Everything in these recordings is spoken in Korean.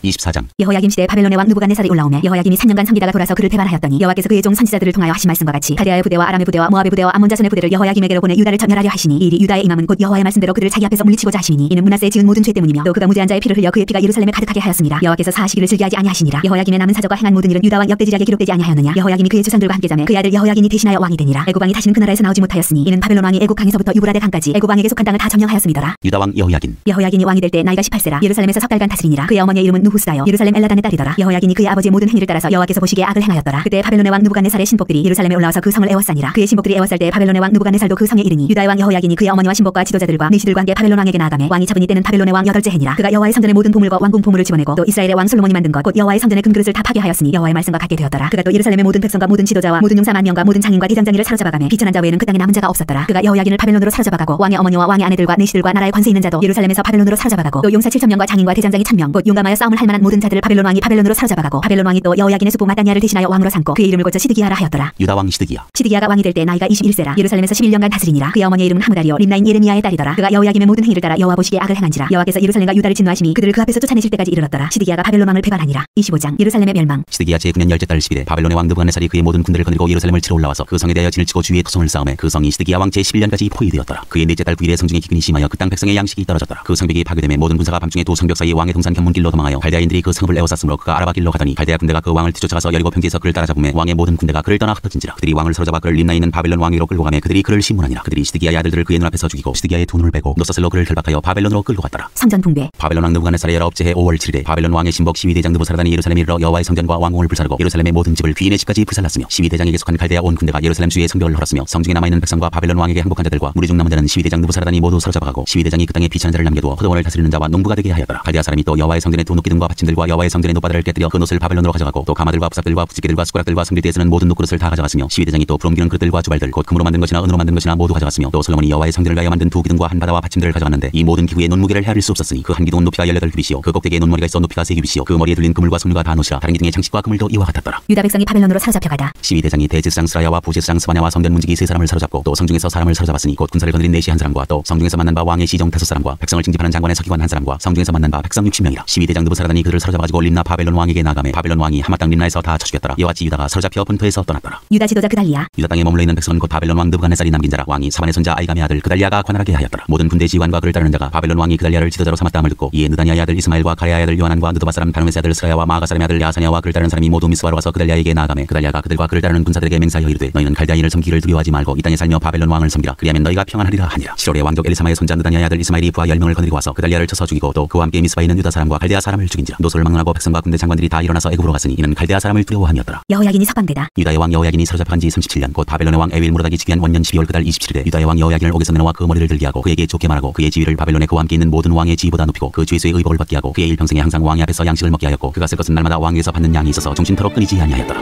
24장. 여호야김 시대 바벨론의 왕 느부갓네살이 올라오매 여호야김이 3년간 섬기다가 돌아서 그를 배반하였더니 여호와께서 그의 종 선지자들을 통하여 하신 말씀과 같이 갈대아의 부대와 아람의 부대와 모압의 부대와 암몬 자손의 부대를 여호야김에게로 보내 유다를 전멸하려 하시니 이 일이 유다의 임함은 곧 여호와의 말씀대로 그들을 자기 앞에서 물리치고자 하시니 이는 므낫세의 지은 모든 죄 때문이며 또 그가 무죄한 자의 피를 흘려 그의 피가 예루살렘에 가득하게 하였습니다. 여호와께서 사하시기를 즐겨하지 아니하시니라. 여호야김의 남은 사저가 행한 모든 일은 유다 왕 역대지략에 기록되지 아니하였느냐. 여호야김이 그의 조상들과 함께 자매 그의 아들 여호야긴이 대신하여 왕이 되니라. 애굽 왕이 다시는 그 나라에서 나오지 못하였으니 이는 바벨론 왕이 애굽 강에서부터 유브라데 강까지 애굽 왕에게 속한 땅을 다 점령하였음이더라. 유다 왕 여호야긴. 여호야긴이 왕이 될 때 나이가 18세라 예루살렘에서 석 달간 다스리니라. 그의 어머니의 이름은 누후스다요 예루살렘 엘라단의 딸이더라. 여호야긴이 그의 아버지의 모든 행위를 따라서 여호와께서 보시기에 악을 행하였더라. 그때 바벨론의 왕 느부갓네살의 신복들이 예루살렘에 올라와서 그 성을 애워싸니라. 그의 신복들이 애워쌀 때 바벨론의 왕 느부갓네살도 그 성에 이르니 유다의 왕 여호야긴이 그의 어머니와 신복과 지도자들과 내시들과 함께 바벨론 왕에게 나아가매 왕이 잡은 이때는 바벨론의 왕 8째 해니라. 그가 여호와의 성전의 모든 보물과 왕궁 보물을 집어내고 또 이스라엘의 왕 솔로몬이 만든 것 곧 여호와의 성전의 금그릇을 다 파괴하였으니 여호와의 말씀과 같게 되었더라. 그가 또 예루살렘의 모든 백성과 모든 지도자와 모든 용사 만명과 모든 장인과 대장장이를 사로잡아가매 비천한 자 외에는 그 땅에 남은 자가 없었더라. 그가 여호야긴을 바벨론으로 사로잡아가고 왕의 어머니와 왕의 아내들과 내시들과 나라의 관세 있는 자도 예루살렘에서 바벨론으로 사로잡아가고 또 용사 7,000명과 장인과 대장장이 1,000명 곧 용감하여 싸움을 할 만한 모든 자들을 바벨론 왕이 바벨론으로 사로잡아가고 바벨론 왕이 또 여호야긴의 수부 마다니아를 대신하여 왕으로 삼고 그의 이름을 고쳐 시드기야라 하였더라. 유다 왕 시드기야. 시드기야가 왕이 될 때 나이가 21세라 예루살렘에서 11년간 다스리니라. 그의 어머니의 이름은 하무다리오 림나인 예레미야의 딸이더라. 그가 여호야김의 모든 행위를 따라 여호와 보시기에 악을 행한지라. 여호와께서 예루살렘과 유다를 진노하시니 그들을 그 앞에서 쫓아내실 때까지 이르렀더라. 시드기야가 바벨론 왕을 배반하니라. 25장 예루살렘의 멸망. 시드기야 제9년 10째 달 10일에 바벨론의 왕 느부갓네살이 그의 모든 군대를 거느리고 예루살렘을 치러 올라와서 그 성에 대하여 진을 치고 주위에 토성을 쌓음에 그 성이 시드기야 왕 제11년까지 포위되었더라. 그의 넷째 달 9일에 성중에 기근이 심하여 그 땅 백성의 양식이 떨어졌더라. 그 성벽이 파괴되매 모든 군사가 밤중에 두 성벽 사이 왕의 동산 견문길로 도망하여 갈대아인들이 그 성읍을 에워쌌으므로 그가 아라바 길로 가더니 갈대아 군대가 그 왕을 뒤쫓아가서 여리고 평지에서 그를 따라잡음에 왕의 모든 군대가 그를 떠나 흩어진지라. 그들이 왕을 사로잡아 그를 림나에 있는 바벨론 왕에게로 끌고 가매 그들이 그를 심문하니라. 그들이 시드기야의 아들들을 그의 눈앞에서 죽이고 시드기야의 두 눈을 빼고 노사슬로 그를 결박하여 바벨론으로 끌고 갔더라. 성전 붕괴. 바벨론 왕 느부갓네살의 19째 해 5월 7일에 바벨론 왕의 신복 시위대장 느부사라단이 예루살렘에 이르러 여호와의 성전과 왕궁을 불사르고 예루살렘의 모든 집을 귀인의 집까지 불살랐으며 시위대장에게 속한 갈대아 온 군대가 예루살렘 주위에 성벽을 헐었으며 성중에 남아있는 백성과 바벨론 왕에게 항복한 자들과 무리 중 남은 자는 시위대장 느부사라단이 모두 사로잡아가고 시위대장이 그 땅에 비천한 자를 남겨두어 포도원을 다스리는 자와 농부가 되게 하였더라. 갈대아 사람이 또 여호와의 성전의 두 놋기둥과 받침들과 여호와의 성전의 놋바다를 깨뜨려 그 놋을 바벨론으로 가져가고 또 가마들과 부삭들과 부지개들과 숟가락들과 성비대에 쓰는 모든 놋그릇을 다 가져갔으며 시위대장이 또 부름기는 그릇들과 주발들 곧 금으로 만든 것이나 은으로 만든 것이나 모두 가져갔으며 또 솔로몬이 여호와의 성전을 위하여 만든 두 기둥과 한 바다와 받침들을 가져갔는데 이 모든 기구의 논무게를 헤아릴 수 없었으니 그 한 기둥은 높이가 18규빗이요 그 꼭대기에 논머리가 있어 높이가 3규빗이요 그 머리에 둘린 그물과 성류가 다 놋이라 다른 기둥의 장식과 그물도 이와 같았더라. 유다 백성이 바벨론으로 사로잡혀가다. 시위대장이 대제사장 스라야와 부제사장 스바냐와 성전 문지기 3사람을 사로잡고 또 성중에서 사람을 사로잡았으니 곧 군사를 거느린 내시 한 사람과 또 성중에서 만난 바 왕의 시정 5사람과 백성을 징집하는 장관의 서기관 한 사람과 성중에서 만난 바 백성 60명이라. 시위대장 느부사라단이 그들을 사로잡아가지고 림나 바벨론 왕에게 나가매 바벨론 왕이 하마 땅 림나에서 다 쳐 죽였더라. 이와 같이 유다가 사로잡혀 본토에서 떠났더라. 유다 지도자 그달리야. 유다 땅에 머물러 있는 백성은 곧 바벨론 왕 느부갓네살이 남긴 자라. 왕이 사반의 손자 아이감의 아들 그달리아가 관할하게 하였더라. 모든 군대 지휘관과 그를 따르는 자가 바벨론 왕이 그달리아를 지도자로 삼았다함을 듣고 이에 느다니아의 아들 이스마엘과 가레아의 아들 요하난과 느도바 사람 다르메스의 아들 스라야와 마아가 사람의 아들 야사냐와 그를 따르는 사람이 모두 미스바로 와서 그달리아에게 나아가매 그달리아가 그들과 그를 따르는 군사들에게 맹세하여 이르되 너희는 갈대아인을 섬기기를 두려워하지 말고 이 땅에 살며 바벨론 왕을 섬기라. 그리하면 너희가 평안하리라 하니라. 7월에 왕족 엘리사마의 손자 느다니아의 아들 이스마엘이 부하 10명을 거느리고 와서 그달리아를 쳐서 죽이고 또 그와 함께 미스바에 있는 유다 사람과 갈대아 사람을 죽인지라. 노소를 막론하고 백성과 군대 장관들이 다 일어나서 애굽으로 갔으니 이는 갈대아 사람을 두려워함이었더라. 여호야긴이 석방되다. 유다의 왕 여호야긴이 사로잡혀간 지 37년 곧 바벨론의 왕 에윌무로닥이 즉위한 원년 12월 그달 27일에 유다의 왕 여호야긴을 옥에서 내놓아 그 머리를 들게 하고 그에게 좋게 말하고 그의 지위를 바벨론에 그와 함께 있는 모든 왕의 지위보다 높이고 그 죄수의 의복을 받게 하고 그의 일평생에 항상 왕의 앞에서 양식을 먹게 하였고 그가 쓸 것은 날마다 왕에게서 받는 양이 있어서 종신토록 끊이지 아니하였더라.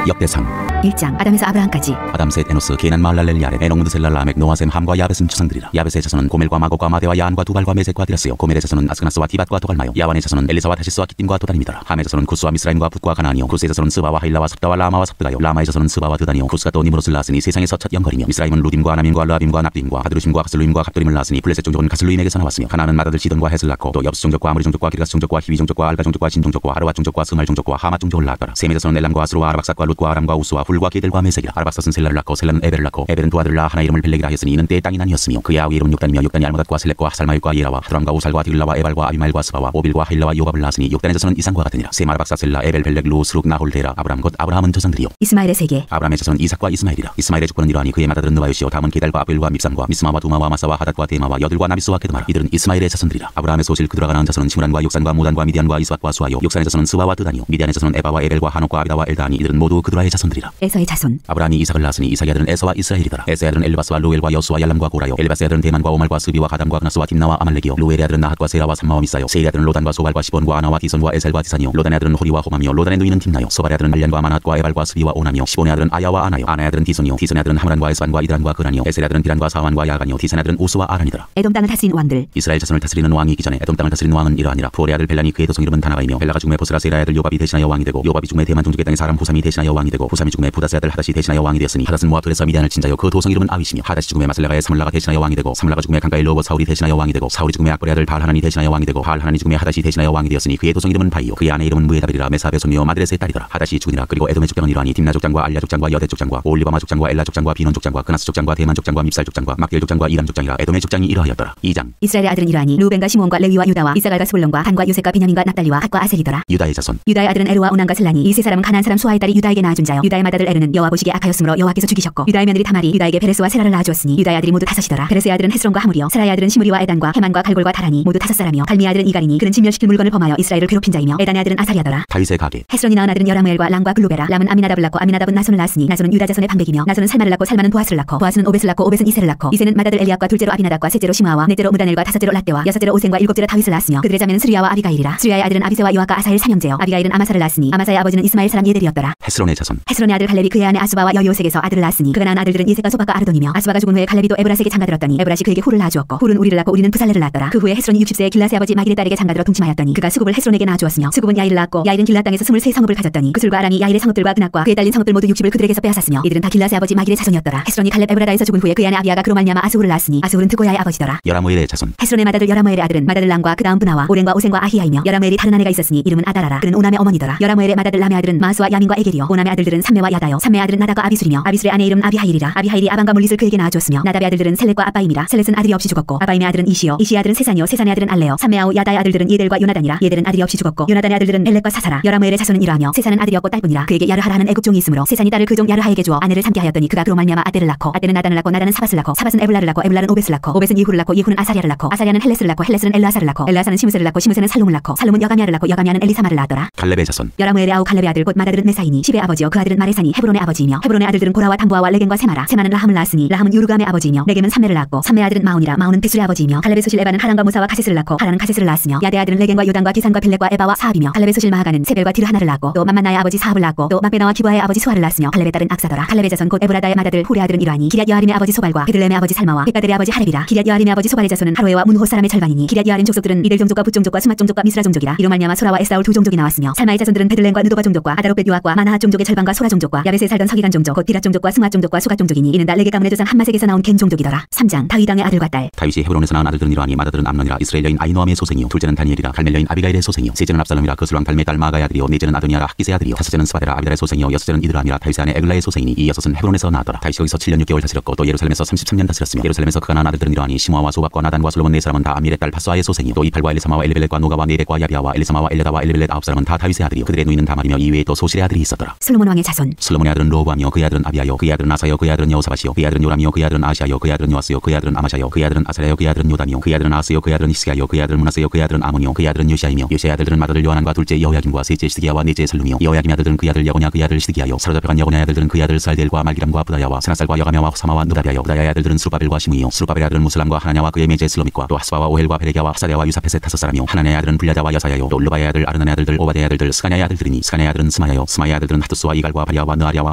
역대상 1장 아담에서 아브라함까지. 아담 셋 에노스 게난 마할랄렐 야렙 에녹 무드셀라 라멕 노아셈 함과 야벳은 추상들이라. 야벳의 자손은 고멜과 마곡과 마대와 야한과 두발과 메섹과 디라스요. 고멜의 자손은 아스그나스와 디밧과 도갈마요. 야완의 자손은 엘리사와 다시스와 kittim과 도단입니다. 함의 자손은 쿠스와 미스라임과 붓과 가나안이요. 쿠스의 자손은 스바와 하일라와 섭다와 라마와 섭드가요. 라마의 자손은 스바와 드다니요. 쿠스가 또 니므롯을 낳았으니 세상에서 첫 영걸이며 미스라임은 루딤과 아남임과 르압임과 납딤과 하드루심과 가슬루임과 갑도림을 낳았으니 블레셋 종족은 가슬루임에게서 나왔으며 가나안은 마다들 시돈과 헷을 낳고 또 엽스 종족과 아무리 종족과 기르가스 종족과 히비 종족과 알가 종족과 진 종족과 아르와 종족과 스말 종족과 하맛 종족을 낳았더라. 셈의 자손은 엘람과 아스루와 아라박삭과 룻과 아람과 우스와 훌과 게들과 메색이라. 아라박삭은 셀라를 낳고 셀라는 에벨을 낳고 에벨은 두 아들을 낳아 하나 이름을 벨렉이라 하였으니 이는 때의 땅이 나뉘었으며 그의 아우의 이름은 욕단이며 욕단이 알모닷과 셀렉과 하살마윳과 예라와 하드람과 우살과 디글라와 에발과 아비마엘과 스바와 오빌과 하일라와 요갑을 낳았으니 욕단의 자손은 이상과 같으니라. 셈 아라박삭 셀라 에벨 벨렉 루 스룩 나홀 데라 아브람 곧 아브라함은 조상들이요. 이스마엘의 세계. 아브라함의 자손은 이삭과 이스마엘이라. 이스마엘의 주권은 이러하니 그의 맏아들은 느바요시요 다음은 게달과 아벨과 밉삼과 미스마와 두마와 마사와 하닷과 데마와 여들과 나비스와 게드마라. 이들은 이스마엘의 자손들이라. 아브라함의 소실 그들아가 낳은 자손은 시므란과 욕산과 무단과 미디안과 이스박과 수아요. 욕산의 자손은 스바와 드다니요. 미디안의 자손은 에바와 에벨과 하녹과 아비다와 엘다니. 이들은 모두 그들아의 자손들이라. 에서의 자손. 아브라함이 이삭을 낳았으니 이삭의 아들은 에서와 이스라엘이더라. 에서의 아들은 엘바스와 루엘과 여수와 얄람과 고라요. 엘바스의 아들은 대만과 오말과 스비와 가담과 그나스와 딥나와 아말렉이요. 루엘의 아들은 나핫과 세라와 삼마와 미사요. 세일의 아들은 로단과 소발과 시본과 아나와 디손과 에셀과 디산이요. 로단의 아들은 호리와 호맘이요. 로단의 누이는 딥나요. 소발의 아들은 알련과 마낫과 에발과 스비와 오남이요. 시본의 아들은 아야와 아나요. 아나의 아들은 디손이요. 디손의 아들은 하므란과 에스반과 이드란과 그란이요. 에셀의 아들은 디란과 사완과 야간이요. 디산의 아들은 우스와 아란이더라. 에돔 땅을 다스린 왕들. 이스라엘 자손을 다스리는 왕이 있기 전에 에돔 땅을 다스리는 왕은 이러하니라. 부올의 아들 벨란이 그의 도성 이름은 다나가이며 벨라가 죽음에 보스라 세라의 아들 요밥이 대신하여 왕이 되고 요밥이 죽음에 대만 종족의 땅에 사람 후삼이 대신하여 대신하여 왕이 되고 후삼이 죽음에 부다스의 아들 하닷이 대신하여 왕이 되었으니 하닷은 모압들에서 미디안을 진자여 그 도성 이름은 아윗이며 하닷이 죽음에 마슬라가의 사물라가 대신하여 왕이 되고 사물라가 죽음에 강가의 르호보 사울이 대신하여 왕이 되고 사울이 죽음에 악보의 아들 바알하난이 대신하여 왕이 되고 바알하난이 죽음에 하닷이 대신하여 왕이 되었으니 그의 도성 이름은 바이요 그의 아내 이름은 무에다벨이라 메사베 손녀 마드레스의 딸이더라. 하닷이 죽으니라. 그리고 에돔의 족장은 이러하니 딥나 족장과 알랴 족장과 여대 족장과 오올리바마 족장과 엘라 족장과 비논 족장과 그나스 족장과 대만 족장과 밉살 족장과 막딜 족장과 이람 족장이라. 에돔의 족장이 이러하였더라. 2장. 이스라엘의 아들은 이러하니 루벤과 시몬과 레위와 유다와 이사갈과 스불론과 단과 요셉과 베냐민과 납달리와 갓과 아셀이더라. 유다의 자손. 유다의 아들은 에루와 오난과 슬라니. 이 세 사람은 가나안 사람 수아의 딸이 유다에게 낳아준 자요. 유다의 맏아들 에르는 여호와 보시기에 악하였으므로 여호와께서 죽이셨고 유다의 며느리 다말이 유다에게 베레스와 세라를 낳아주었으니 유다의 아들이 모두 5이더라. 베레스의 아들은 헤스론과 하물이요 사라의 아들은 시므리와 에단과 헤만과 갈골과 다라니 모두 5사람이요 갈미의 아들은 이갈이니 그는 진멸시킬 물건을 범하여 이스라엘을 괴롭힌 자이며 에단의 아들은 아사리아더라. 다윗의 가계. 헤스론이 낳은 아들은 여라무엘과 람과 글루베라. 람은 아미나답을 낳고 아미나답은 나손을 낳았으니 나손은 유다 자손의 방백이며 나손은 살마를 낳고 살마는 보아스를 낳고 보아스는 오벳을 낳고 오벳은 이세를 낳고 이세는 맏아들 엘리압과 둘째로 아비나답과 셋째로 시므아와 넷째로 무다넬과 다섯째로 lat대와 여섯째로 오센과 일곱째로 다윗을 낳았으며 그들의 자매는 스리야와 아비가일이라. 스리야의 아들은 아비세와 요압과 아사엘 삼형제요 아비가일은 아마사를 낳았으니 아마사의 아버지는 이스마엘 사람 예델이었더라. 헤스론의 자손. 헤스론의 아들 갈렙이 그의 아내 아수바와 여요색에서 아들을 낳았으니 그가 낳은 아들들은 예색과 소박과 아르돈이며 아수바가 죽은 후에 갈렙이 또 에브라스에게 장가들었더니 에브라시 그에게 훌을 낳아주었고 훌은 우리를 낳고 우리는 부살레를 낳았더라. 그 후에 헤스론이 60세에 길라스의 아버지 마길의 딸에게 장가들어 동침하였더니 그가 수굽을 헤스론에게 낳아주었으며 수굽은 야일을 낳았고 야일은 길라 땅에서 23성읍을 가졌더니 그술과 아랑이 야일의 성읍들과 그낫과 그에 딸린 성읍들 모두 60을 그들에게서 빼앗았으며 이들은 다 길라스의 아버지 마길의 자손이었더라. 헤스론이 갈렙 에브라다에서 죽은 후에 그의 아내 아비아가 그로 말미암아 아스훌을 낳았으니 아스훌은 드고야의 아버지더라. 여라무엘의 자손. 헤스론의 맏아들 여라무엘의 아들은 맏아들 람과 그 다음 브나와 오렌과 오센과 아히야이며 여라무엘이 다른 아내가 있었으니 이름은 아다라라. 그는 오남의 어머니더라. 여라무엘의 맏아들 람의 아들은 마스와 야민과 에겔이요 오남의 아들들은 삼메와 야다요 삼메의 아들은 나다가 아비술이며 아비술의 아내 이름 아비하일이라. 아비하일이 아반과 물릿을 그에게 낳아주었으며 나답의 아들들은 셀렛과 아바임이라. 셀렛은 아들이 없이 죽었고 아바임의 아들은 이시요 이시의 아들은 세산이요 세산의 아들은 알레요 삼메아우 야다의 아들들은 예델과 요나단이라. 예델은 아들이 없이 죽었고 요나단의 아들들은 엘렉과 사사라. 여라무엘의 자손은 이러하며 세산은 아들이 없고 딸뿐이라. 그에게 야르하라 하는 애국종이 있으므로 세산이 딸을 그 종 야르하에게 주어 아내를 삼게 하였더니 그가 그로 말미암아 아떼를 낳고 아떼는 나단을 낳고 나단은 사밧을 낳고 사밧은 에블라를 낳고 에블라는 오벳을 낳고 오벳은 예후를 낳고 예후는 아사리아를 낳고 아사리아는 헬레스를 낳고 헬레스는 엘라사를 낳고 엘라사는 시므스를 낳고 시므스는 살룸을 낳고 살룸은 여가미아를 낳고 여가미아는 엘리사마를 낳았더라. 갈렙의 자손. 여라무엘의 아우 갈렙의 아들 곧 맏아들은 메사이니 십의 아버지요 그 아들은 마레산이 헤브론의 아버지이며 헤브론의 아들들은 고라와 담보아와 레겐과 세마라. 세마는 라함을 낳았으니 라함은 요르감의 아버지이며 레겜은 삼메를 낳았고 삼메의 아들은 마온이라. 마온은 베술의 아버지이며 갈렙의 소실 에바는 하란과 무사와 가세스를 낳고 하란은 가세스를 낳았으며 야대의 아들은 레겐과 요단과 기산과 벨렉과 에바와 사합이며 갈렙의 소실 마하가는 세벨과 디르하나를 낳았고 또 맘만나의 아버지 사합을 낳았고 또 막베나와 기브아의 아버지 수아를 낳았으며 갈렙의 딸은 악사더라. 갈렙의 자손 곧 에브라다의 맏아들 훌의 아들은 이러하니 기럇 여아림의 아버지 소발과 베들레헴의 아버지 살마와 백가델의 아버지 하렙이라. 기럇 여아림의 아버지 소발의 자손은 하로에와 문호 사람의 절반이니 기럇 여아림 족속들은 이들 종족과 붓 종족과 수맛 종족과 미스라 종족이라. 이로 말미암아 소라와 에사울 두 종족이 나왔으며 살마의 자손들은 베들레헴과 느도바 종족과 아다롯벳 요압과 마나핫 종족의 절반과 소라 종족과 야벳에 살던 서기관 종족 곧 디랏 종족과 스맛 종족과 수갓 종족이니 이는 다 레게 가문의 조상 한마색에서 나온 겐 종족이더라. 3장. 다윗 왕의 아들과 딸. 다윗이 헤브론에서 낳은 아들들은 이러하니 맏아들은 암논이라 이스라엘 여인 아히노암의 소생이요 둘째는 다니엘이라 갈멜 여인 아비가일의 소생이요 셋째는 압살롬이라 그술왕 달메 딸 마가의 아들이요 넷째는 아도니아라 학기스의 아들이요 다섯째는 스바데라 아비달의 소생이요 여섯째는 이드람이라 다윗의 아내 에글라의 소생이니 이 여섯은 헤브론에서 나왔더라. 다윗이 거기서 7년 6개월 다스렸고 또 예루살렘에서 33년 다스렸으며 예루살렘에서 그가 낳은 아들들은 이러하니 시므아와 소밥과 나단과 솔로몬 네 사람은 다 아밀의 딸 바스와의 소생이요 또 이팔과 엘리사마와 엘리벨렛과 노가와 네렉과 야비아와 엘리사마와 엘레다와 엘리벨렛 9사람은 다 다윗의 아들이요 그들의 누이는 다말이며 이외에 또 소실의 아들이 있었더라. 솔로몬 왕의 자손. 솔로몬의 아들은 로보암이요 그의 아들은 아비야요 그의 아들은 아사요 그의 아들은 여호사밧이요 그의 아들은 요람이요 그의 아들은 아시아요 그의 아들은 요아스요 그의 아들은 아마샤요 그의 아들은 아사랴요 그의 아들은 요담이요 그의 아들은 아스요 그의 아들은 히스기야요 그의 아들은 문하세요 그의 아들은 아모니요 그의 아들은 요시아이며 요시아의 아들들은 맏아들 요하난과 둘째 여호야김과 셋째 시드기야와 넷째 살룸이요 여호야김의 아들들은 그의 아들 여고냐 그의 아들 시드기야요 사로잡혀간 여고냐의 아들들은 그의 아들 살델과 말기람과 부다야와 스나살과 여가미아와 사마와 느다비야요 느다야의 아들들은 수르바벨과 시므이요 수르바벨의 아들은 무슬람과 하나냐와 그의 매제 슬로밋과 또 하스바와 오헬과 베레기야와 하사랴와 유사펫의 5사람이요 하나냐의 아들은 불야다와 여사야요 또 르바의 아들 아르나의 아들들 오바데의 아들들 스가냐의 아들들이니 스가냐의 아들은 스마야요 스마야의 아들들은 하투스와 이갈과 바리아와 느아랴와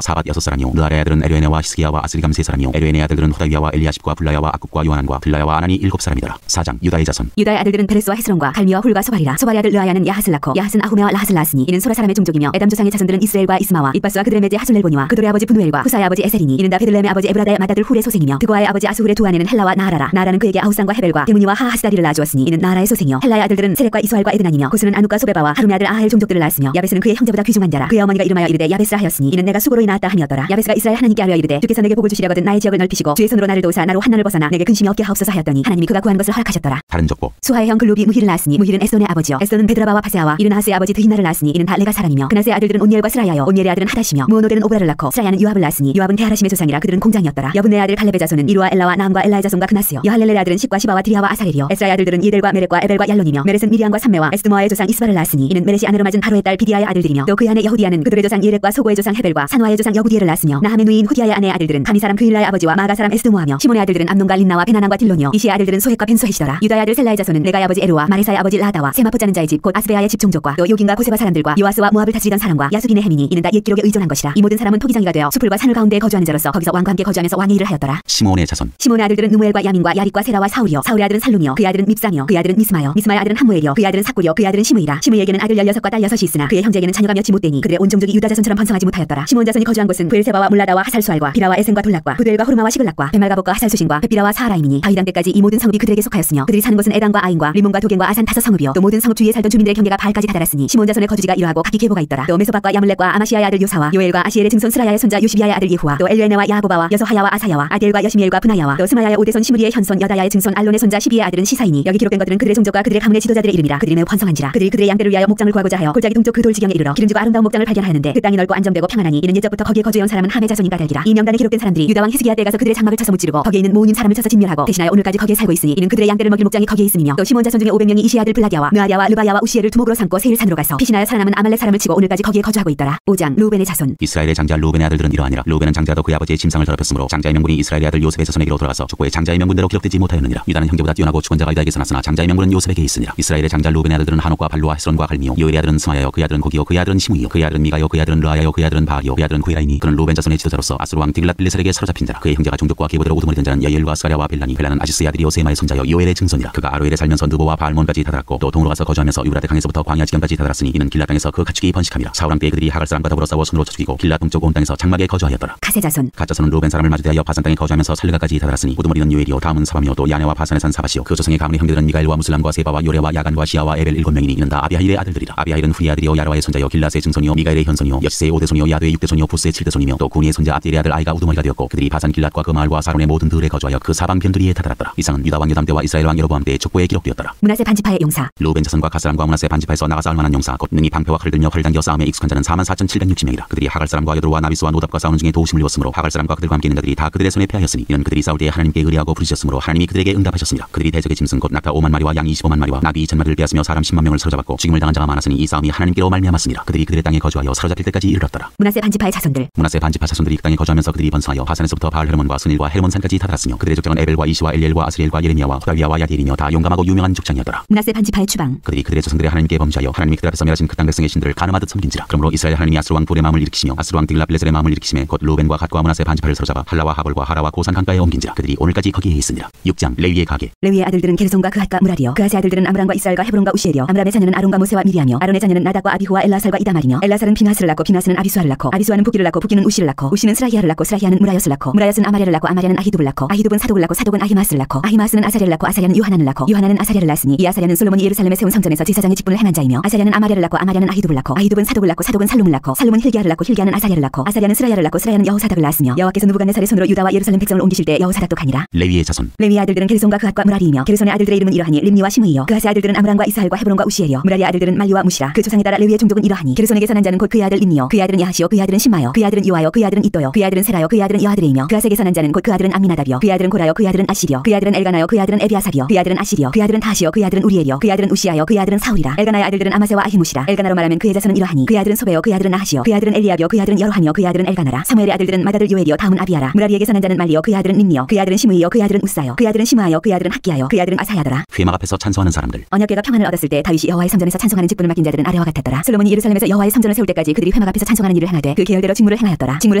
사밧 6사람이요 느아랴의 아들은 에르에네와 히스기야와 아스리감 3사람이요 에르에네의 아들들은 호다위아와 엘리아십과 블라야와 악국과 요하난과 블라야와 아나니 7사람이더라. 4장. 유다의 자손. 유다의 아들들은 베레스와 헤스론과 갈미와 훌과 소발이라. 소발의 아들 르아야는 야핫을 낳고 야핫은 아후메와 라핫을 낳았으니 이는 소라 사람의 종족이며 에담 조상의 자손들은 이스라엘과 이스마와 이빠스와 그들의 매제 하술렐보니와 그들의 아버지 분우엘과 후사의 아버지 에셀이니 이는 다 베들레헴의 아버지 에브라다의 맏아들 훌의 소생이며 드고아의 아버지 아수훌의 두 아내는 헬라와 나하라라. 나하라는 그에게 아우산과 헤벨과 데무니와 하하스다리를 낳아주었으니 이는 나하라의 소생이요 헬라의 아들들은 세렉과 이스활과 에드난이며 고스는 아누과 소베바와 하룸의 아들 아하엘 종족들을 낳았으며 야베스는 그의 형제보다 귀중한 자라. 그의 어머니가 이름하여 이르되 야베스라 하였으니 이는 내가 수고로이 낳았다 함이었더라. 야베스가 이스라엘 하나님께 아뢰어 이르되 주께서 내게 복을 주시려거든 나의 지역을 넓히시고 주의 손으로 나를 도우사 나로 환난을 벗어나 내게 근심이 없게 하옵소서 하였더니 하나님이 그가 구한 것을 허락하셨더라. 다른 족보. 수하의 형 글룹이 무힐을 낳았으니 무힐은 에스돈의 아버지요 에스돈은 베드라바와 파세아와 이른 하스의 아버지 드히나를 낳았으니 이는 다 레가 사람이며 그나스의 아들들은 온니엘과 스라야요 온니엘의 아들은 하다시며 무오노델은 오브라를 낳고 스라야는 요압을 낳았으니 요압은 데하라심의 조상이라 그들은 공장이었더라. 여분의 아들 갈렙의 자손은 이루와 엘라와 나함과 엘라의 자손과 그나스요 여할렐레의 아들은 십과 시바와 드리아와 아사렐이요 에스라의 아들들은 예델과 메렉과 에벨과 얄론이며 메렛은 미리안과 삼메와 에스드모아의 조상 이스바를 낳았으니 이는 메렛이 아내로 맞은 바로의 딸 비디아의 아들들이며 또 그의 아내 여후디아는 그들의 조상 예렉과 소고의 조상 헤벨과 산화의 조상 여구디엘을 낳았으며 나함의 누이인 후디아의 아내의 아들들은 가미 사람 그일라의 아버지와 마가 사람 에스드모아며 시몬의 아들들은 암논과 린나와 베나난과 딜론이요 이시의 아들들은 소헷과 벤소헷이더라. 유다의 아들 셀라의 자손은 레가의 아버지 에루와 마레사의 아버지 라다와 세마포 짜는 자의 집 곧 아스베아의 집 종족과 또 요긴과 고세바 사람들과 요아스와 모압을 다스리던 사람과 야수긴의 해민이 이는 다 옛 기록에 의존한 것이라. 이 모든 사람은 토기장이가 되어 수풀과 산을 가운데에 거주하는 자로서 거기서 왕과 함께 거주하면서 왕의 일을 하였더라. 시몬의 자손. 시몬의 아들들은 느무엘과 야민과 야릿과 세라와 사울이요 사울의 아들은 살룸이요 그의 아들은 밉상이요 그의 아들은 미스마요 미스마의 아들은 함무엘이요 그의 아들은 삭굴이요 그의 아들은 시므이라. 시므이에게는 아들 16과 딸 6이 있으나 그의 형제에게는 자녀가 몇이 못되니 그들의 온 종족이 유다 자손 자손처럼 번성하지 못하였더라. 시므온 자손이 거주한 곳은 브엘세바와 물라다와 하살수알과 비라와 에센과 돌락과 부델과 호르마와 시글락과 베말가복과 하살수신과 벳비라와 사하라임이니 다윗 때까지 이 모든 성읍이 그들에게 속하였으며 그들이 사는 곳은 에단과 아인과 리몬과 도겐과 아산 5성읍이요 또 모든 성읍 주위에 살던 주민들의 경계가 바알까지 다다랐으니 시므온 자손의 거주지가 이러하고 각기 계보가 있더라. 또 메소박과 야물렉과 아마시아의 아들 요사와 요엘과 아시엘의 증손 스라야의 손자 요시비야의 아들 예후와 또 엘르에네와 야보바와 여소하야와 아사야와 아델과 여시미엘과 분하야와 또 스마야의 오대손 시므리의 현손 여다야의 증손 알론의 손자 시비의 아들은 시사이니 여기 기록된 것들은 그들의 종족과 그들의 가문의 지도자들의 이름이라. 그들이 매우 번성한지라 그들이 그들의 양떼를 위하여 목장을 구하고자 하여 골짜기 동쪽 그 돌지경에 이르러 기름지고 아름다운 목장을 발견하였는데 그 땅이 넓고 안정되고 평안하니 이는 옛적부터 거기에 거주해온 사람은 함의 자손인가 될기라. 이 명단에 기록된 사람들이 유다왕 히스기야 때 가서 그들의 장막을 쳐서 무찌르고 거기에 있는 모우님 사람을 쳐서 진멸하고 대신하여 오늘까지 거기에 살고 있으니 이는 그들의 양떼를 먹일 목장이 거기에 있음이며 또 시몬 자손 중에 500명이 이시의 아들 블라기야와 느아리아와 르바야와 우시엘을 두목으로 삼고 세일산으로 가서 피신하여 살아남은 아말렉 사람을 치고 오늘까지 거기에 거주하고 있더라. 5장 루벤의 자손. 이스라엘의 장자 루벤의 아들들은 이러하니라. 루벤은 장자도 그의 아버지의 짐상을 더럽혔으므로 장자의 명분이 이스라엘의 아들 요셉의 자손에게로 돌아가서 족보의 장자의 명분대로 기록되지 못하였느니라. 유다는 형제보다 뛰어나고 주권자가 유다에게서 났으나 장자의 명분은 요셉에게 있으니라. 이스라엘의 장자 루벤의 아들들은 하녹과 발루와 헤스론과 갈미요 요엘의 아들은 스마야요 그의 아들은 고기요 그의 아들은 시므이요 그의 아들은 미가요 그의 아들은 르아야요 그의 아들은 바알이요 그의 아들은 구이라이니 그는 루벤 자손의 지도자로서 아수르 왕 디글랏빌레셀에게 사로잡힌 자라. 그의 형제가 종족과 계보대로 우두머리 든 자는 여엘과 스가랴와 벨라니 벨라는 아시스의 아들이요 세마의 손자요 요엘의 증손이라. 그가 아로엘에 살면서 느보와 바알몬까지 다다랐고 또 동으로 가서 거주하면서 유브라데 강에서부터 광야 지경까지 다다랐으니 이는 길랏 땅에서 그 가축이 번식함이라. 사울왕 때 그들이 하갈 사람과 더불어 싸워 손으로 쳐 죽이고 길랏 동쪽 온 땅에서 장막에 거주하였더라. 가세 자손. 갓 자손은 루벤 사람을 마주대하여 바산 땅에 거주하면서 살르가까지 다다랐으니 우두머리는 요엘이요 다음은 사밤이요 또 야네와 바산에 산 사바시요 그 조상의 가문의 형제들은 미가엘과 무슬람과 세바와 요레와 야간과 시아와 에벨 7명이니 이는 다 아비하일의 아들들이라. 아비하일은 후리의 아들이요 야르와의 손자요 길랏의 증손이요 미가엘의 현손이요 여시세의 5대손이요 야드의 6대손이요 부스의 7대손이며 또 구니의 손자 압디엘의 아들 아이가 우두머리가 되었고 그들이 바산 길랏과 그 마을과 사론의 모든 들에 거주하여 그 사방 변두리에 다다랐더라. 이상은 유다 왕 요담 때와 이스라엘 왕 여로보암 때의 족보에 기록되었더라. 므낫세 반지파의 용사. 루벤 자손과 가스람과 므낫세 반지파에서 나가서 얼마나 용사 곧 능히 방패와 칼을 들며 활을 당겨 싸움에 익숙한 자는 44,760명이라. 그들이 하갈 사람과 여드로와 나비스와 노답과 싸우는 중에 도우심을 입었으므로 하갈 사람과 그들과 함께 있는 자들이 다 그들의 손에 패하였으니 이는 그들이 싸울 때에 하나님께 의뢰하고 부르짖었으므로 하나님이 그들에게 응답하셨습니다. 그들이 대적의 짐승 곧 낙타 5만 마리와 양 25만 마리와 나비 2,000마리를 빼앗으며 사람 10만 명을 사로잡았고 죽임을 당한 자가 많았으니 이 싸움이 하나님께로 말미암았습니다. 그들이 그들의 땅에 거주하여 사로잡힐 때까지 이르렀더라. 므낫세 반지파의 자손들. 므낫세 반지파 자손들이 그 땅에 거주하면서 그들이 번성하여 바산에서부터 바알 헤르몬과 스닐과 헤르몬 산까지 다다랐으며 그들의 족장은 에벨과 이시와 엘리엘과 아스리엘과 예레미야와 호다위야와 야디엘이며 다 용감하고 유명한 족장이었더라. 므낫세 반지파의 추방. 그들이 그들의 조상들의 하나님께 범죄하여 하나님이 그들 앞에서 멸하신 그 땅 백성의 신들을 가늠하듯 섬긴지라. 그러므로 이스라엘 하나님이 아수르 왕 불의 마음을 일으키시며 아수르 왕 디글랏빌레셀의 마음을 일으키심에 곧 루벤과 갓과 므낫세 반지파를 사로잡아 할라와 하볼과 하라와 고산 강가에 옮긴지라. 그들이 오늘까지 거기에 있으니라. 6장 레위의 가계. 레위의 아들들은 게르손과 그핫과 무라리요 그핫의 아들들은 아므람과 이스라엘과 헤브론과 우시엘이요 아므람의 자녀는 아론과 모세와 미리암이요 아론의 자녀는 나답과 아비후와 엘라살과 이다말이며 엘라살은 비나스를 낳고 비나스는 아비수아를 낳고 아비수아는 부기를 낳고 부기는 우시를 낳고 우시는 스라히아를 낳고 스라히아는 무라엿을 낳고 무라엿은 아마랴를 낳고 아마랴는 아히둡을 낳고 아히둡은 사독을 낳고 사독은 아히마스를 낳고 아히마스는 아사랴를 낳고 아사랴는 요하난을 낳고 요하난은 아사랴를 낳았으니 이 아사랴는 솔로몬이 예루살렘에 세운 성전에서 제사장의 직분을 행한 자이며 아사랴는 아마랴를 낳고 아마랴는 아히둡을 낳고 아히둡은 사독을 낳고 사독은 살룸을 낳고 살룸은 힐기야를 낳고 힐기야는 아사랴를 낳고 아사랴는 스라야를 낳고 스라야는 여호사닥을 낳았으며 여호와께서 느부갓네살의 손으로 유다와 예루살렘 백성을 옮기실 때 여호사닥도 가니라. 레위의 자손. 레위의 아들들은 게르손과 그핫과 무라리이며 게르손의 아들들의 이름은 이러하니 림니와 시므이요 그핫의 아들들은 아므람과 이스하엘과 헤브론과 우시엘이요 무라리의 아들들은 말리와 무시라. 그 조상에 따라 레위의 종족은 이러하니 게르손에게서 난 자는 곧 그의 아들 림니요 그의 아들은 야하시요 그의 아들은 심마요 그의 아들은 요아요 그의 아들은 이또요 그의 아들은 세라요 그의 아들은 여아드레이며 그핫에게서 난 자는 곧 그 아들은 암미나답이요 그의 아들은 고라요 그의 아들은 아시리요 그의 아들은 엘가나요 그의 아들은 에비아삽이요 그의 아들은 아시리요 그의 아들은 다시요 그의 아들은 우리엘이요 그의 아들은 우시아요 그의 아들은 사울이라. 엘가나의 아들들은 아마세와 아히무시라. 엘가나로 말하면 그의 자손은 이러하니 그의 아들은 소베요 그의 아들은 나하시요 그의 아들은 엘리압이요 그의 아들은 여로하미요 그의 아들은 엘가나라. 사무엘의 아들들은 마다들 요엘이요 다음은 아비야라. 무라리에게서 난 자는 말리요 그의 아들은 림니요 그의 아들은 시므이요 그의 아들은 우사요 그의 아들은 시므아요 그의 아들은 학기야요 그의 아들은 아사야더라. 회막 앞에서 찬송하는 사람들. 언약궤가 평안을 얻었을 때 다윗이 여호와의 성전에서 찬송하는 직분을 맡긴 자들은 아래와 같았더라. 솔로몬이 예루살렘에서 여호와의 성전을 세울 때까지 그들이 회막 앞에서 찬송하는 일을 행하되 그 계열대로 직무를 행하였더라. 직무를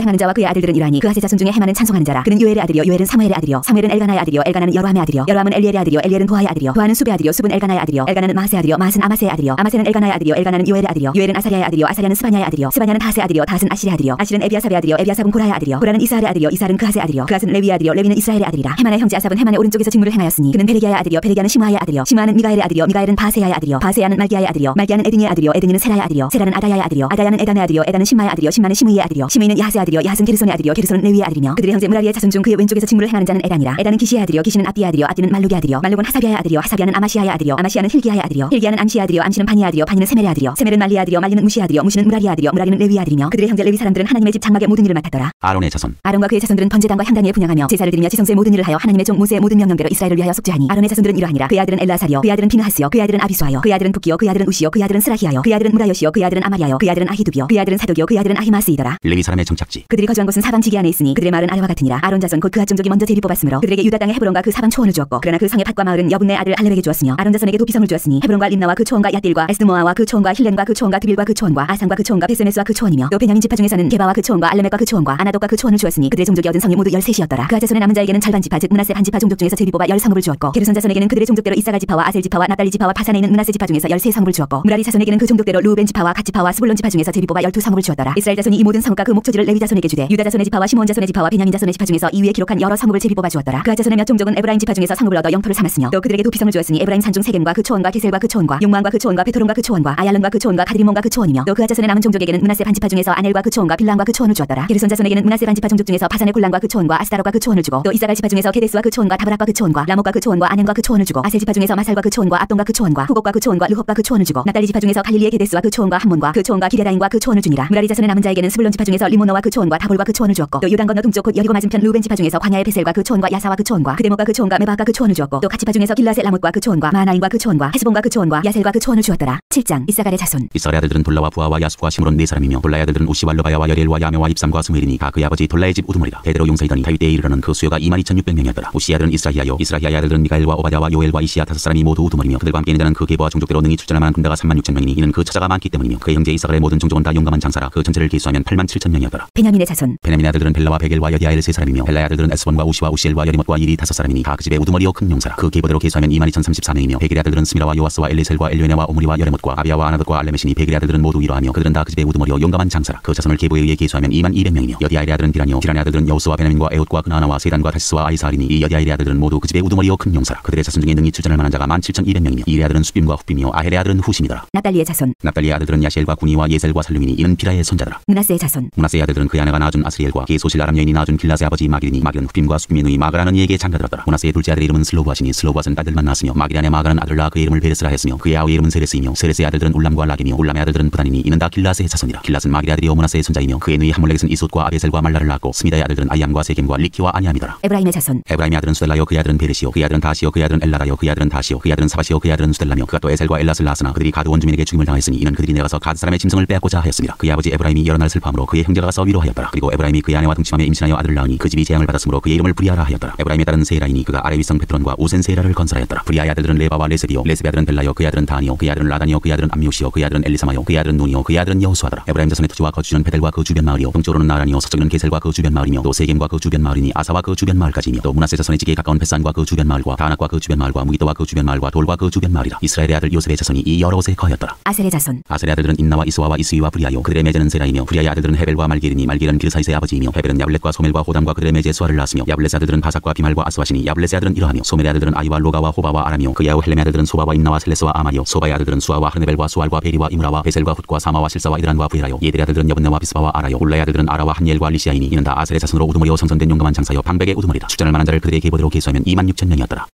행하는 자와 그의 아들들은 이러하니 그핫의 자손 중에 헤만은 찬송하는 자라. 그는 요엘의 아들이요 요엘은 사무엘의 아들이요 사무엘은 엘가나의 아들이요 엘가나는 여로함의 아들이요 여로함은 엘리엘의 아들이요 엘리엘은 도하의 아들이요 도하는 수베의 아들이요 숲은 엘가나의 아들이요 엘가나는 마하스의 아들이요 마하스는 아마세의 아들이요 아마세는 엘가나의 아들이요 엘가나는 요엘의 아들이요 요엘은 아사랴의 아들이요 아사랴는 스바냐의 아들이요 스바냐는 다스의 아들이요 다스는 아실의 아들이요 아실은 에비아삽의 아들이요 에비아삽은 고라의 아들이요 고라는 이스할의 아들이요 이스할은 그핫의 아들이요 그핫은 레위의 아들이요 레위는 이스라엘의 아들이라. 헤만의 형제 아삽은 헤만의 오른쪽에서 직무를 행하였으니 그는 베레기야의 아들이요 베레기야는 시므아의 아들이요 시므아는 미가엘의 아들이요 미가엘은 바세야의 아들이요 바세야는 말기야의 아들이요 말기야는 에드니의 아들이요 에드니는 세라의 아들이요 세라는 아다야의 아들이요 아다야는 에단의 아들이요 에단은 심마의 아들이요 심마는 시므이의 아들이요 시므이는 야하스의 아들이요 야하스는 게르손의 아들이요 게르손은 레위의 아들이며 그들의 형제 무라리의 자손 중 그의 왼쪽에서 직무를 행하는 자는 에단이라. 에단은 기시의 아들이요 기시는 압디의 아들이요 압디는 말룩의 아들이요 말룩은 하사비아의 아들이요 하사비아는 아마시아의 아들이요 아마시아는 힐기야의 아들이요 힐기야는 암시의 아들이요 암시는 바니의 아들이요 바니는 세멜의 아들이요 세멜은 말리의 아들이요 말리는 무시의 아들이요 무시는 무라리의 아들이요 무라리는 레위의 아들이며 그들의 형제 레위 사람들은 하나님의 집 장막의 모든 일을 맡았더라. 아론의 자손. 아론과 그의 자손들은 번제단과 향단위에 분향하며 제사를 드리며 지성소의 모든 일을 하여 하나님의 종 모세의 모든 명령대로 이스라엘을 위하여 속죄하니 아론의 자손들은 이러하니라. 그의 아들은 엘라사리요 그의 아들은 비느하스요 그의 아들은 아비수아요 그의 아들은 부기요 그의 아들은 우시요 그의 아들은 스라히아요 그의 아들은 무라요시요 그의 아들은 아마리아요 그의 아들은 아히두비요 그의 아들은 사독이요 그의 아들은 아히마스이더라. 레위 사람의 정착지. 그들이 거주한 곳은 사방 지기 안에 있으니 그들의 마을은 아래와 같으니라. 아론 자손 곧 그핫 종족이 먼저 제비 뽑았으므로 그들에게 유다 땅의 헤브론과 그 사방 초원을 주었고 그러나 그 성의 밭과 마을은 여분네 아들 알렙에게 주었으며 아론 자손에게 도피성을 주었으니 헤브론과 림나와 그 초원과 야딜과 에스드모아와 그 초원과 힐렌과 그 초원과 드빌과 그 초원과 아산과 그 초원과 베세메스와 그 초원이며 또 베냐민 지파 중에서는 게바와 그 초원과 알레멕과 그 초원과 아나독과 그 초원을 주었으니 그들의 종족이 얻은 성이 모두 13이었더라. 그핫 자손의 남은 자에게는 절반 지파 즉 므낫세 반지파 종족 중에서 제비 뽑아 10성읍을 주었고 게르손 자손에게는 그들의 종족대로 이사갈 지파와 아셀 지파와 납달리 지파와 바산에 있는 므낫세 지파 중에서 13성읍을 주었고 무라리 자손에게는 그 종족대로 루벤 지파와 갓 지파와 스불론 지파 중에서 제비 뽑아 두 성읍을 주었더라. 이스라엘 자손이 이 모든 성읍과 그 목초지를 레위 자손에게 주되 유다 자손의 지파와 시몬 자손의 지파와 베냐민 자손의 지파 중에서 이 위에 기록한 여러 성읍을 제비 뽑아 주었더라. 그하 자손의 몇 종족은 에브라임 지파 중에서 성읍을 얻어 영토를 삼았으며 또 그들에게 도피성을 주었으니 에브라임 산중 세겜과 그 초원과 게셀과 그 초원과 용마과 그 초원과 베토론과 그 초원과 아얄론과 그 초원과 가드리몬과 그 초원이며 또 그하 자손의 남은 종족에게는 므낫세 반지파 중에서 아넬과 그 초원과 빌람과 그 초원을 주었더라. 게르손 자손에게는 므낫세 반지파 종족 중에서 바산의 골란과 그 초원과 아스타롯과 그 초원을 주고 또 이사갈 지파 중에서 게데스와 그 초원과 다브락과 그 초원과 라못과 그 초원과 아넴과 그 초원을 주고 아셀 지파 중에서 마살과 그 초원과 압돈과 그 초원과 후곡과 그 초원과 르홉과 그 초원을 주고 납달리 지파 중에서 갈릴리의 게데스와 그 초원과 함몬과 그 초원과 기레다인과 그 초원을 주니라. 므라리 자손의 남은 자에게는 스불론 지파 중에서 리모노와 그 초원과 다볼과 그 초원을 주었고 또 요단 건너 동쪽 곧 여리고 맞은편 루벤 지파 중에서 광야의 베셀과 그 초원과 야사와 그 초원과 그데모과 그 초원과 메바과 그 초원을 주었고 또 갓지파 중에서 길라세 라못과 그 초원과 마하나임과 그 초원과 헤스본과 그 초원과 야셀과 그 초원을 주었더라. 7장 이사갈의 자손. 이스라엘 아들들은 돌라와 부하와 야수와 시므론 네 사람이며 돌라의 아들들은 우시와 르바야와 여리엘과 야메와 입삼과 스무엘이니 다 그의 아버지 돌라의 집 우두머리라. 대대로 용사이더니 다윗 때에 이르러는 그 수요가 22,600명이었더라. 우시 아들은 이스라히야요 이스라히야의 아들들은 미가엘과 오바댜와 요엘과 이시야 다섯 사람이 모두 우두머리며 그들과 함께 있는 자는 그 계보와 종족대로 능히 출전할 만한 군대가 36,000명이니 이는 그 처자가 많기 때문이며 그의 형제 이사갈의 모든 종족은 다 용감한 장사라. 그 전체를 계수하면 87,000명이었더라. 베냐민의 자손. 베냐민의 아들들은 벨라와 베겔과 여디아엘 세 사람이며 벨라의 아들들은 에스본과 우시와 우시엘과 여리못과 일이 다섯 사람이니 다 그 집의 우두머리요 큰 용사라. 그 계보대로 계수하면 22,034명이며 베겔의 아들들은 스미라와 요아스와 엘리셀과 엘료네와 오므리와 여레못과 아비야와 아나돗과 알레메시니 베겔의 아들들은 모두 이러하며 그들은 다 그 집의 우두머리요 용감한 장사라. 그 자손을 계보에 의해 계수하면 22,200명이며 여디아엘의 아들은 디라니요 디라니의 아들들은 여우스와 베냐민과 에웃과 그나아나와 세단과 다시스와 아이사알이니 이 여디아엘의 아들들은 모두 그 집의 우두머리요 큰 용사라. 그들의 자손 중에 능히 출전할 만한 자가 17,200명이며 이레의 아들은 수빔과 후빔이요 아헬의 아들은 후심이더라. 납달리의 자손. 납달리의 아들들은 야시엘과 구니와 예셀과 살루미니 이는 피라의 손자더라. 므낫세의 자손. 므낫세의 아들들은 그의 아내가 낳아준 아스리엘과 그의 소실 아람 여인이 낳아준 길라스의 아버지 마길이니 마길은 후빔과 수빔의 누이 마그라는 이에게 장가들었더라. 므낫세의 둘째 아들의 이름은 슬로브앗이니 슬로브앗은 딸들만 낳았으며 마길의 아내 마그라는 아들 낳아 그의 이름을 베레스라 했으며 그의 아우의 이름은 세레스이며 세레스의 아들들은 울람과 라겜이며 울람의 아들들은 부단이니 이는 다 길라스의 자손이라. 길라스는 마길의 아들이요 므낫세의 손자이며 그의 누이 하몰렉은 이솥과 아베셀과 말라를 낳았고 스미다의 아들들은 아이암과 세겜과 리키와 아니암이더라. 에브라임의 자손. 에브라임의 아들은 수델라요 그의 아들은 베레시요 그의 아들은 다시요 그의 아들은 엘라다요 그의 아들은 다시요 그의 아들은 사바시요 그의 아들은 수델라며 그가 또 에셀과 엘랏을 낳았으나 그들이 가드 원주민에게 죽임을 당했으니 이는 그들이 내려가서 가드 사람의 짐승을 빼앗고자 하였습니다. 그의 아버지 에브라임이 여러 날 슬퍼함으로 그의 형제가 가서 위로하였더라. 그리고 에브라임이 그의 아내와 동침함에 임신하여 아들을 낳으니 그 집이 재앙을 받았으므로 그의 이름을 브리아라 하였더라. 에브라임의 딸은 세라이니 그가 아레 위성 베트론과 우센 세라를 건설하였더라. 브리아의 아들들은 레바와 레세비요 레세비 아들은 벨라요 그의 아들은 다니요 그의 아들은 라다니요 그의 아들은 암미오시요 그의 아들은 엘리사마요 그의 아들은 노니요 그의 아들은 여호수아더라. 에브라임 자손의 토지와 거주는 베델과 그 주변 마을이요 동쪽으로는 나란이요 서쪽에는 게셀과 그 주변 마을이며 또 세겜과 그 주변 마을이니 아사와 그 주변 마을까지이며 또 므낫세 자손의 지기에 가까운 베산과 그 주변 마을과 다낙과 그 주변 마을과 무기도와 그 주변 마을과 돌과 그 주변 마을이라. 이스라엘의 아들 요셉의 자손이 이 여러 곳에 거하였더라. 아셀의 자손. 아셀의 아들들은 인나와 이스와와 이스위와 브리아요 그들의 매제는 세라이며 브리아의 아들들은 헤벨과 말길이니 말길은 비르사이스의 아버지이며 헤벨은 야블렛과 소멜과 호담과 그들의 매제 수아를 낳았으며 야블렛의 아들들은 바삭과 비말과 아스와시니 야블렛의 아들은 이러하며 소멜의 아들들은 아이와 로가와 호바와 아람이요 그의 아우 헬렘의 아들들은 소바와 임나와 셀레스와 아마리요 소바의 아들들은 수아와 하르네벨과 수알과 베리와 이므라와 베셀과 훗과 사마와 실사와 이드란과 부이라요 예들의 아들들은 여분네와 비스바와 아라요 울라의 아들들은 아라와 한니엘과 리시아이니 이는 다 아셀의 자손으로 우두머리요 성전된 용감한 장사요 방백의 우두머리라. 출전할 만한 자를 그들의 계보대로 계수하면 26,000명이었더라.